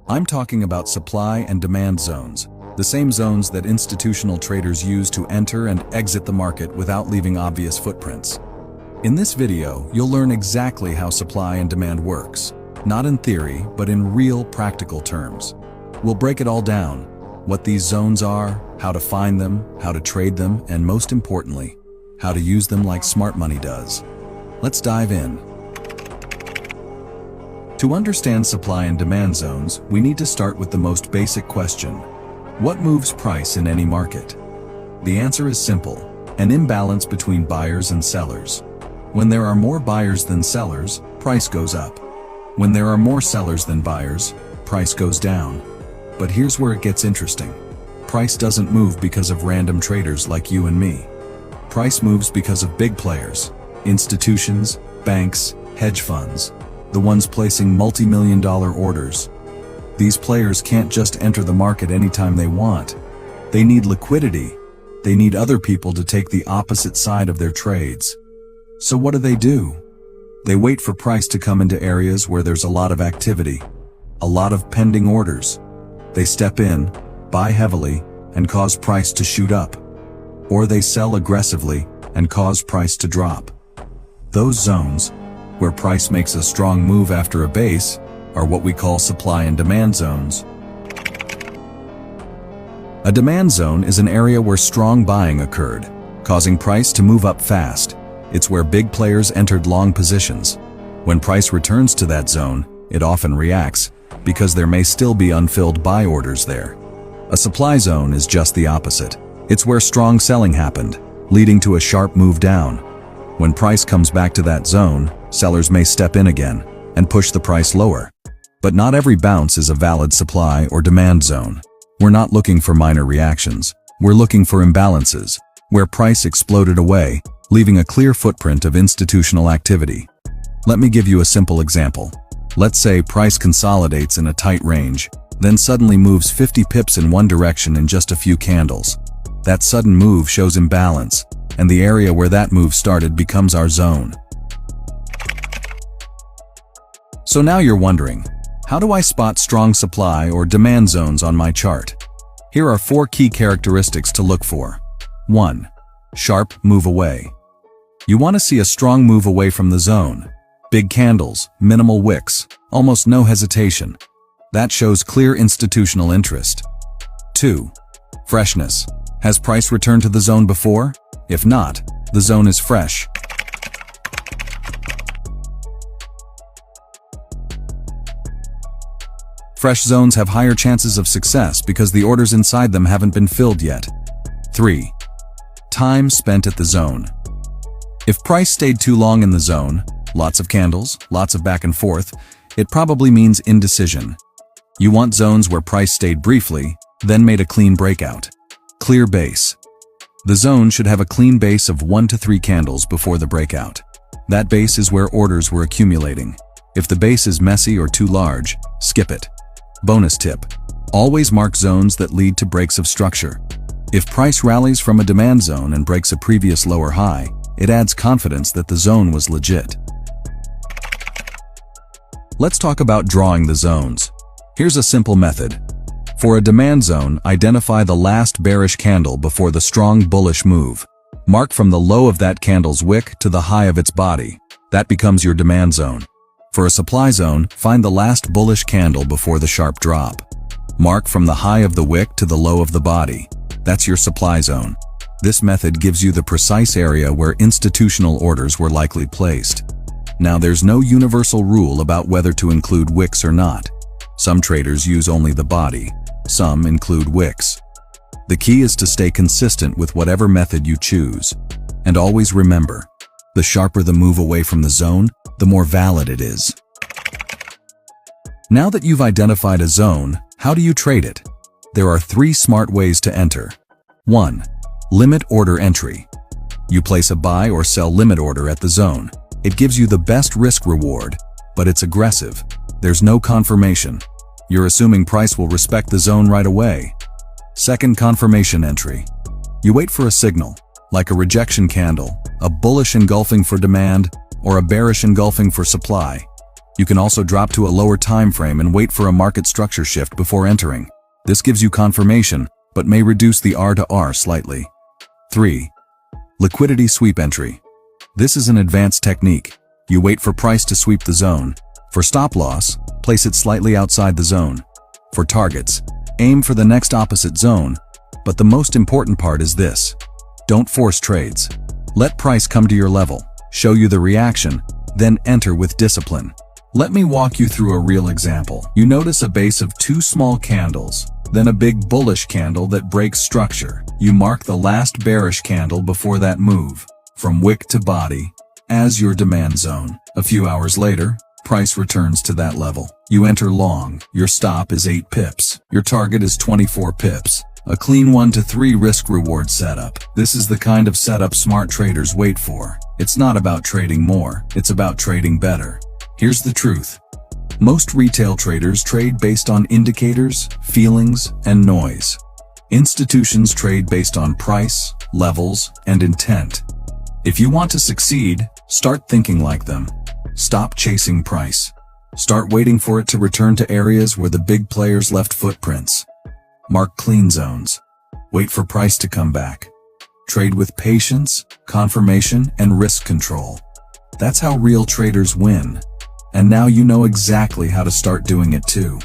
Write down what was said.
I'm talking about supply and demand zones, the same zones that institutional traders use to enter and exit the market without leaving obvious footprints. In this video, you'll learn exactly how supply and demand works, not in theory, but in real practical terms. We'll break it all down, what these zones are, how to find them, how to trade them, and most importantly, how to use them like smart money does. Let's dive in. To understand supply and demand zones, we need to start with the most basic question. What moves price in any market? The answer is simple: an imbalance between buyers and sellers. When there are more buyers than sellers, price goes up. When there are more sellers than buyers, price goes down. But here's where it gets interesting. Price doesn't move because of random traders like you and me. Price moves because of big players, institutions, banks, hedge funds, the ones placing multi-million-dollar orders. These players can't just enter the market anytime they want. They need liquidity. They need other people to take the opposite side of their trades. So what do? They wait for price to come into areas where there's a lot of activity, a lot of pending orders. They step in, buy heavily, and cause price to shoot up. Or they sell aggressively and cause price to drop. Those zones, where price makes a strong move after a base, are what we call supply and demand zones. A demand zone is an area where strong buying occurred, causing price to move up fast. It's where big players entered long positions. When price returns to that zone, it often reacts, because there may still be unfilled buy orders there. A supply zone is just the opposite. It's where strong selling happened, leading to a sharp move down. When price comes back to that zone, sellers may step in again and push the price lower. But not every bounce is a valid supply or demand zone. We're not looking for minor reactions. We're looking for imbalances, where price exploded away, leaving a clear footprint of institutional activity. Let me give you a simple example. Let's say price consolidates in a tight range, then suddenly moves 50 pips in one direction in just a few candles. That sudden move shows imbalance, and the area where that move started becomes our zone. So now you're wondering, how do I spot strong supply or demand zones on my chart? Here are 4 key characteristics to look for. 1. Sharp move away. You want to see a strong move away from the zone. Big candles, minimal wicks, almost no hesitation. That shows clear institutional interest. 2. Freshness. Has price returned to the zone before? If not, the zone is fresh. Fresh zones have higher chances of success because the orders inside them haven't been filled yet. 3. Time spent at the zone. If price stayed too long in the zone, lots of candles, lots of back and forth, it probably means indecision. You want zones where price stayed briefly, then made a clean breakout. Clear base. The zone should have a clean base of 1 to 3 candles before the breakout. That base is where orders were accumulating. If the base is messy or too large, skip it. Bonus tip: always mark zones that lead to breaks of structure. If price rallies from a demand zone and breaks a previous lower high, it adds confidence that the zone was legit. Let's talk about drawing the zones. Here's a simple method. For a demand zone, identify the last bearish candle before the strong bullish move. Mark from the low of that candle's wick to the high of its body. That becomes your demand zone. For a supply zone, find the last bullish candle before the sharp drop. Mark from the high of the wick to the low of the body. That's your supply zone. This method gives you the precise area where institutional orders were likely placed. Now, there's no universal rule about whether to include wicks or not. Some traders use only the body. Some include wicks. The key is to stay consistent with whatever method you choose. And always remember, the sharper the move away from the zone, the more valid it is. Now that you've identified a zone, how do you trade it? There are 3 smart ways to enter. 1. Limit order entry. You place a buy or sell limit order at the zone. It gives you the best risk reward, but it's aggressive. There's no confirmation. You're assuming price will respect the zone right away. 2nd, confirmation entry. You wait for a signal, like a rejection candle, a bullish engulfing for demand, or a bearish engulfing for supply. You can also drop to a lower time frame and wait for a market structure shift before entering. This gives you confirmation, but may reduce the R to R slightly. 3. Liquidity sweep entry. This is an advanced technique. You wait for price to sweep the zone. For stop loss, place it slightly outside the zone. For targets, aim for the next opposite zone. But the most important part is this. Don't force trades. Let price come to your level, show you the reaction, then enter with discipline. Let me walk you through a real example. You notice a base of 2 small candles, then a big bullish candle that breaks structure. You mark the last bearish candle before that move, from wick to body, as your demand zone. A few hours later, price returns to that level. You enter long. Your stop is 8 pips. Your target is 24 pips. A clean 1 to 3 risk-reward setup. This is the kind of setup smart traders wait for. It's not about trading more, it's about trading better. Here's the truth. Most retail traders trade based on indicators, feelings, and noise. Institutions trade based on price, levels, and intent. If you want to succeed, start thinking like them. Stop chasing price. Start waiting for it to return to areas where the big players left footprints. Mark clean zones. Wait for price to come back. Trade with patience, confirmation, and risk control. That's how real traders win. And now you know exactly how to start doing it too.